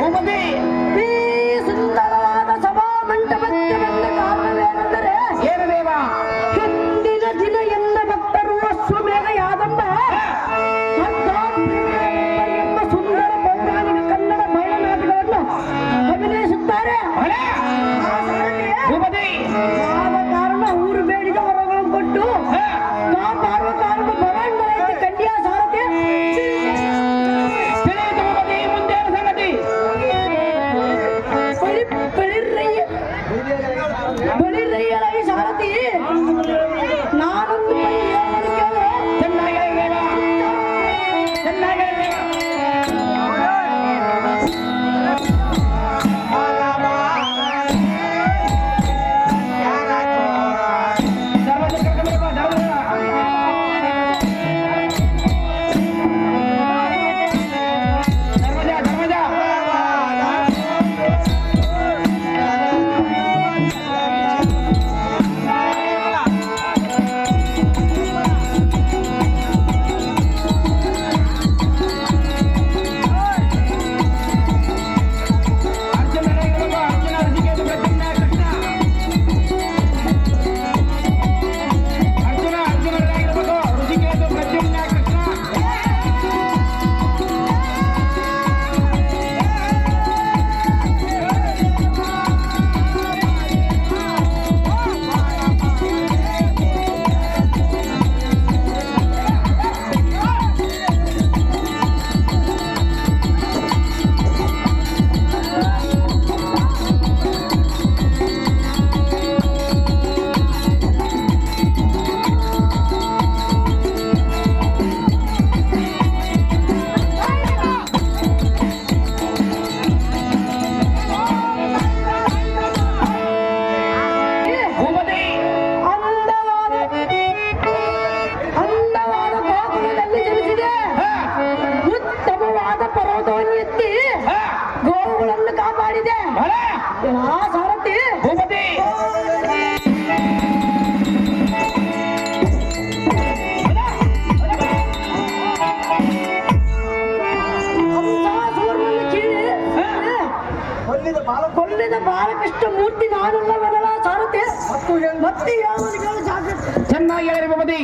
ಭೂಪತಿ ಈ ಸುಂದರವಾದ ಸಭಾ ಮಂಟಪಕ್ಕೆ ಬಂದ ಕಾರಣವೇನೆಂದರೆ ಏನು ದೇವ? ಹಿಂದಿನ ದಿನ ಎಲ್ಲ ಭಕ್ತರು ಅಶ್ವಮೇಧ ಯಾದಮ್ಮ ಎಂಬ ಸುಂದರ ಪೌರಾಣಿಕ ಕನ್ನಡ ಬಯಲನಾಟಗಳನ್ನು ಅಭಿನಯಿಸುತ್ತಾರೆ. ಭೂಪತಿ ಆದ ಕಾರಣ ಊರು ಬೇಡಿದ ವರಗಳನ್ನು ಕೊಟ್ಟು ಕಾಪಾಡುವ ಕಾರಣ ಬರಾಂಡ ಕನ್ಯಾ ಸಾರಥಿ ತಿಳಿಯಿತು ಭೂಪತಿ. ಮುಂದೇನು ಸಂಗತಿ? ಬಳಿರಯ್ಯರಾಗಿ ಸಾರಥಿ ನಾನೊಂದು ಚೆನ್ನಾಗಿ ದೇವ, ಚೆನ್ನಾಗಿ ದೇವ. ಅಂದವಾದ ಗೋಕುಲದಲ್ಲಿ ಜನಿಸಿದೆ. ಉತ್ತಮವಾದ ಪರ್ವತವನ್ನು ಎತ್ತಿ ಗೋವುಗಳನ್ನು ಕಾಪಾಡಿದೆ. ಆ ಸಾರಥಿ ಭೂಪತಿ ಕೊಲ್ಲಿದ ಬಾಲಕೃಷ್ಣ ಮೂರ್ತಿ ನಾನಲ್ಲವೆನಲ್ಲ ಸಾರಥಿ ಮತ್ತೆ ಯಾವನಿಗೆ ಜಾಗೃತಿ ಚೆನ್ನಾಗಿ ಹೇಳಿ ಭೂಪತಿ.